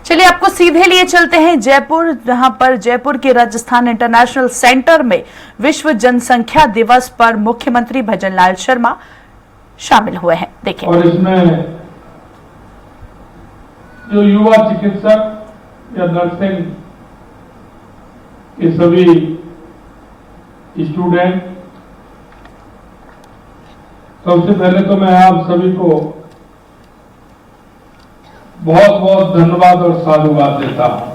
चलिए आपको सीधे लिए चलते हैं जयपुर, जहां पर जयपुर के राजस्थान इंटरनेशनल सेंटर में विश्व जनसंख्या दिवस पर मुख्यमंत्री भजनलाल शर्मा शामिल हुए हैं। देखिए। और इसमें जो युवा चिकित्सक या नर्सिंग के सभी स्टूडेंट, सबसे पहले तो मैं आप सभी को बहुत बहुत धन्यवाद और साधुवाद देता हूं,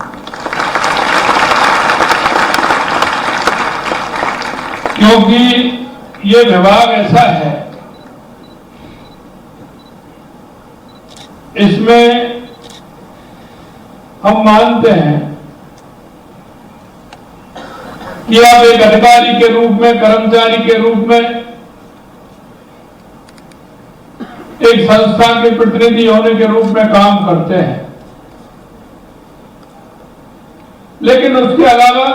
क्योंकि ये विभाग ऐसा है, इसमें हम मानते हैं कि आप एक अधिकारी के रूप में, कर्मचारी के रूप में, एक संस्था के प्रतिनिधि होने के रूप में काम करते हैं, लेकिन उसके अलावा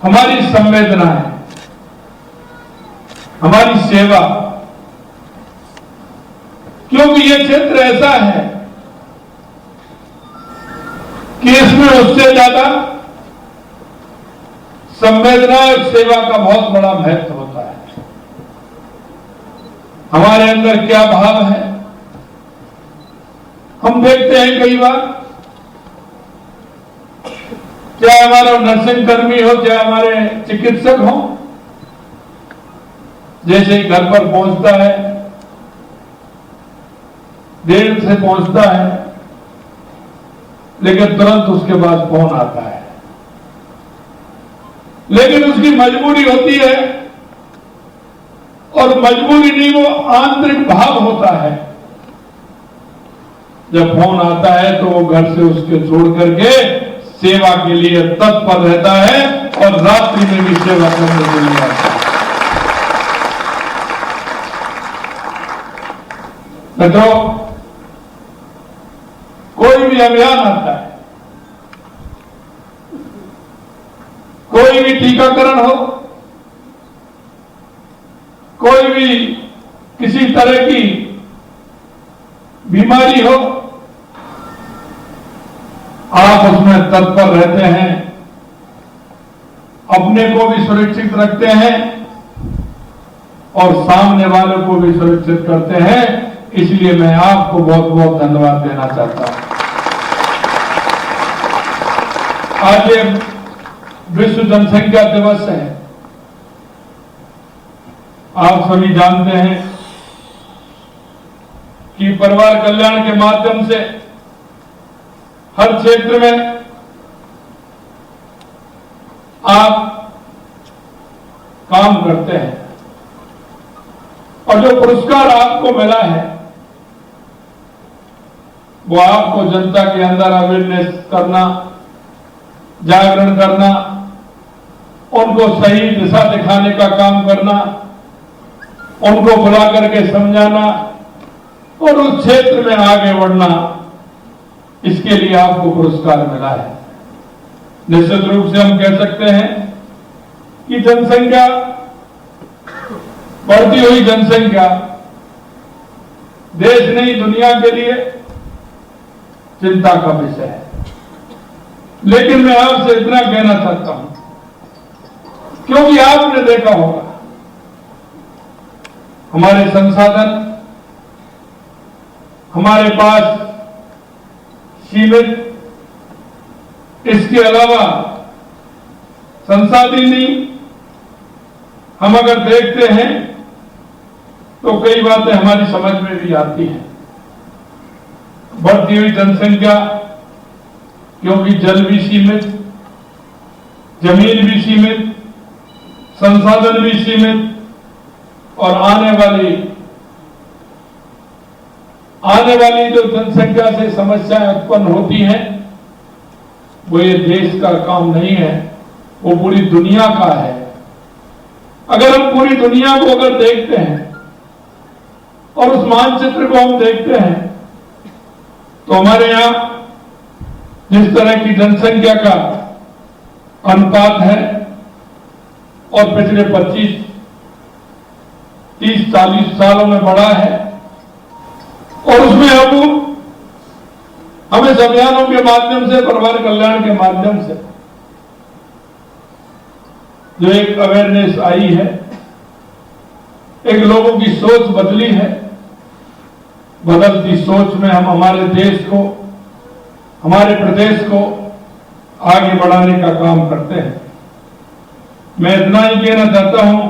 हमारी संवेदनाएं, हमारी सेवा, क्योंकि ये क्षेत्र ऐसा है कि इसमें उससे ज्यादा संवेदना और सेवा का बहुत बड़ा महत्व होता है। हमारे अंदर क्या भाव है, हम देखते हैं कई बार, चाहे हमारा नर्सिंग कर्मी हो, चाहे हमारे चिकित्सक हो, जैसे ही घर पर पहुंचता है, देर से पहुंचता है, लेकिन तुरंत उसके बाद फोन आता है। लेकिन उसकी मजबूरी होती है, और मजबूरी नहीं, वो आंतरिक भाव होता है। जब फोन आता है तो वो घर से उसके छोड़ करके सेवा के लिए तत्पर रहता है, और रात्रि में भी सेवा करने के लिए आता है। मित्रों, कोई भी अभियान आता है, कोई भी टीकाकरण हो, कोई भी किसी तरह की बीमारी हो, आप उसमें तत्पर रहते हैं, अपने को भी सुरक्षित रखते हैं और सामने वालों को भी सुरक्षित करते हैं। इसलिए मैं आपको बहुत बहुत धन्यवाद देना चाहता हूं। आज ये विश्व जनसंख्या दिवस है। आप सभी जानते हैं कि परिवार कल्याण के माध्यम से हर क्षेत्र में आप काम करते हैं, और जो पुरस्कार आपको मिला है वो आपको जनता के अंदर अवेयरनेस करना, जागरण करना, उनको सही दिशा दिखाने का काम करना, उनको बुला करके समझाना और उस क्षेत्र में आगे बढ़ना, इसके लिए आपको पुरस्कार मिला है। निश्चित रूप से हम कह सकते हैं कि जनसंख्या, बढ़ती हुई जनसंख्या देश नहीं दुनिया के लिए चिंता का विषय है। लेकिन मैं आपसे इतना कहना चाहता हूं, क्योंकि आपने देखा होगा हमारे संसाधन हमारे पास सीमित, इसके अलावा संसाधन नहीं। हम अगर देखते हैं तो कई बातें हमारी समझ में भी आती हैं। बढ़ती हुई जनसंख्या, क्योंकि जल भी सीमित, जमीन भी सीमित, संसाधन भी सीमित, और आने वाली जो जनसंख्या से समस्याएं उत्पन्न होती हैं, वो ये देश का काम नहीं है, वो पूरी दुनिया का है। अगर हम पूरी दुनिया को अगर देखते हैं और उस मानचित्र को हम देखते हैं, तो हमारे यहां जिस तरह की जनसंख्या का अनुपात है, और पिछले 25, 30, 40 सालों में बढ़ा है, और उसमें हम इस अभियानों के माध्यम से, परिवार कल्याण के माध्यम से जो एक अवेयरनेस आई है, एक लोगों की सोच बदली है, बदलती सोच में हम हमारे देश को, हमारे प्रदेश को आगे बढ़ाने का काम करते हैं। मैं इतना ही कहना चाहता हूं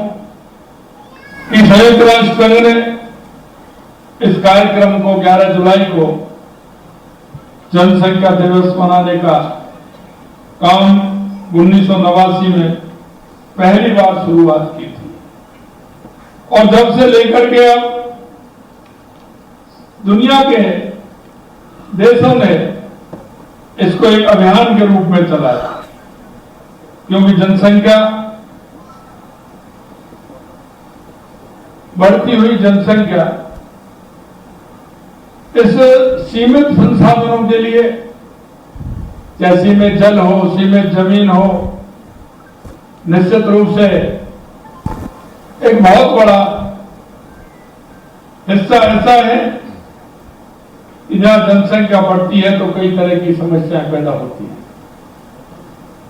कि संयुक्त राष्ट्र संघ ने इस कार्यक्रम को 11 जुलाई को जनसंख्या दिवस मनाने का काम 1989 में पहली बार शुरुआत की थी, और जब से लेकर के अब दुनिया के देशों ने इसको एक अभियान के रूप में चलाया, क्योंकि जनसंख्या, बढ़ती हुई जनसंख्या इस सीमित संसाधनों के लिए, चाहे सीमित जल हो, सीमित जमीन हो, निश्चित रूप से एक बहुत बड़ा हिस्सा ऐसा है कि जहां जनसंख्या बढ़ती है तो कई तरह की समस्याएं पैदा होती हैं।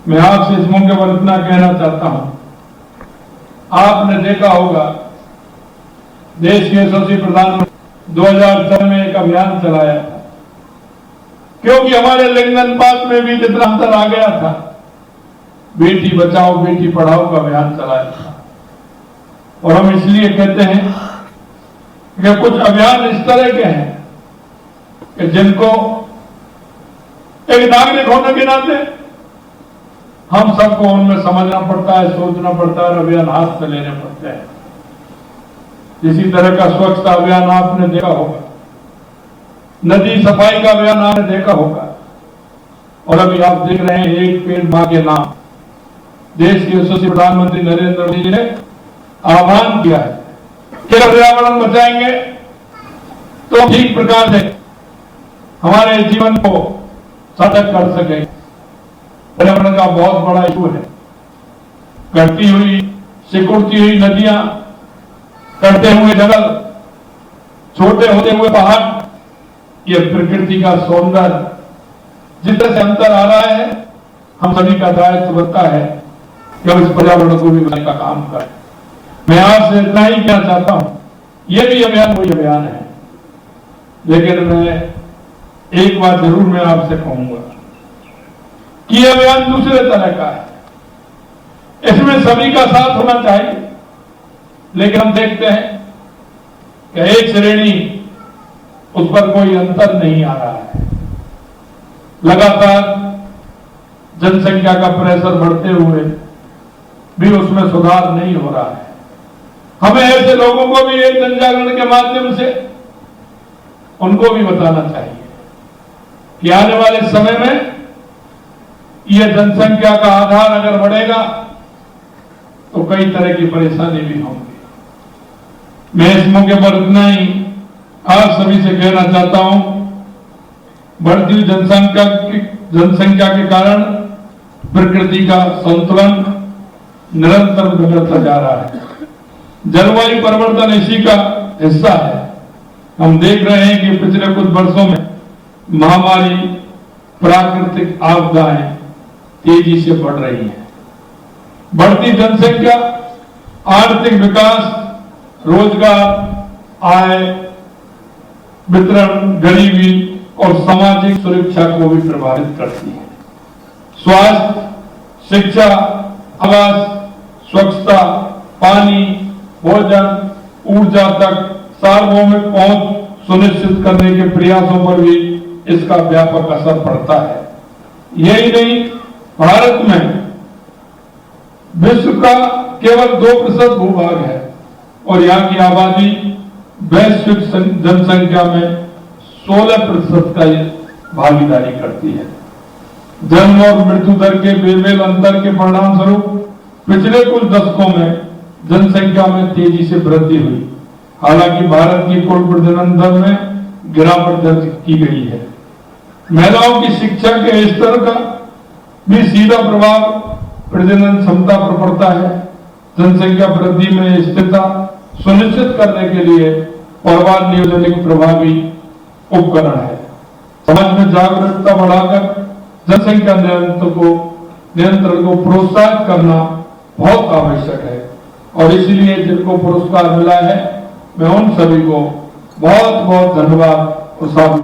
मैं आपसे इस मौके पर इतना कहना चाहता हूं, आपने देखा होगा देश के यशस्वी प्रधानमंत्री 2004 में एक अभियान चलाया था, क्योंकि हमारे लिंग अनुपात में भी जितना अंतर आ गया था, बेटी बचाओ बेटी पढ़ाओ का अभियान चलाया था। और हम इसलिए कहते हैं कि कुछ अभियान इस तरह के हैं कि जिनको एक नागरिक होने के नाते हम सबको उनमें समझना पड़ता है, सोचना पड़ता है और अभियान हाथ से लेने पड़ते हैं। इसी तरह का स्वच्छता अभियान आपने देखा होगा, नदी सफाई का अभियान आपने देखा होगा, और अभी आप देख रहे हैं एक पेड़ मां के नाम। देश के यशस्वी प्रधानमंत्री नरेंद्र मोदी जी ने आह्वान किया है कि पर्यावरण बचाएंगे तो ठीक प्रकार से हमारे जीवन को सार्थक कर सकेंगे। पर्यावरण का बहुत बड़ा इशू है। घटती हुई, सिकुड़ती हुई नदियां, कटते हुए जंगल, छोटे होते हुए पहाड़, ये प्रकृति का सौंदर्य, जिस तरह से अंतर आ रहा है, हम सभी का दायित्व बनता है कि हम इस पर्यावरण को भी बनाने का काम करें। मैं आपसे इतना ही कहना चाहता हूं, यह भी अभियान वही अभियान है, लेकिन मैं एक बात जरूर मैं आपसे कहूंगा कि यह अभियान दूसरे तरह का है। इसमें सभी का साथ होना चाहिए, लेकिन हम देखते हैं कि एक श्रेणी, उस पर कोई अंतर नहीं आ रहा है। लगातार जनसंख्या का प्रेशर बढ़ते हुए भी उसमें सुधार नहीं हो रहा है। हमें ऐसे लोगों को भी एक जनजागरण के माध्यम से उनको भी बताना चाहिए कि आने वाले समय में यह जनसंख्या का आधार अगर बढ़ेगा तो कई तरह की परेशानी भी होंगी। मैं इस मौके पर इतना ही आप सभी से कहना चाहता हूं, बढ़ती हुई जनसंख्या के कारण प्रकृति का संतुलन निरंतर बिगड़ता जा रहा है। जलवायु परिवर्तन इसी का हिस्सा है। हम देख रहे हैं कि पिछले कुछ वर्षों में महामारी, प्राकृतिक आपदाएं तेजी से बढ़ रही हैं। बढ़ती जनसंख्या आर्थिक विकास, रोजगार, आय वितरण, गरीबी और सामाजिक सुरक्षा को भी प्रभावित करती है। स्वास्थ्य, शिक्षा, आवास, स्वच्छता, पानी, भोजन, ऊर्जा तक सार्वभौमिक पहुंच सुनिश्चित करने के प्रयासों पर भी इसका व्यापक असर पड़ता है। यही नहीं, भारत में विश्व का केवल 2% भूभाग है और यहाँ की आबादी वैश्विक जनसंख्या में 16% का भागीदारी करती है। जन्म और मृत्यु दर के बेमेल अंतर के परिणाम स्वरूप पिछले कुछ दशकों में जनसंख्या में तेजी से वृद्धि हुई। हालांकि भारत की कुल प्रजनन दर में गिरावट दर्ज की गई है। महिलाओं की शिक्षा के स्तर का भी सीधा प्रभाव प्रजनन क्षमता पर पड़ता है। जनसंख्या वृद्धि में स्थिरता सुनिश्चित करने के लिए परिवार नियोजन एक प्रभावी उपकरण है। समाज में जागरूकता बढ़ाकर जनसंख्या नियंत्रण को प्रोत्साहित करना बहुत आवश्यक है और इसलिए जिनको पुरस्कार मिला है मैं उन सभी को बहुत बहुत धन्यवाद और साधु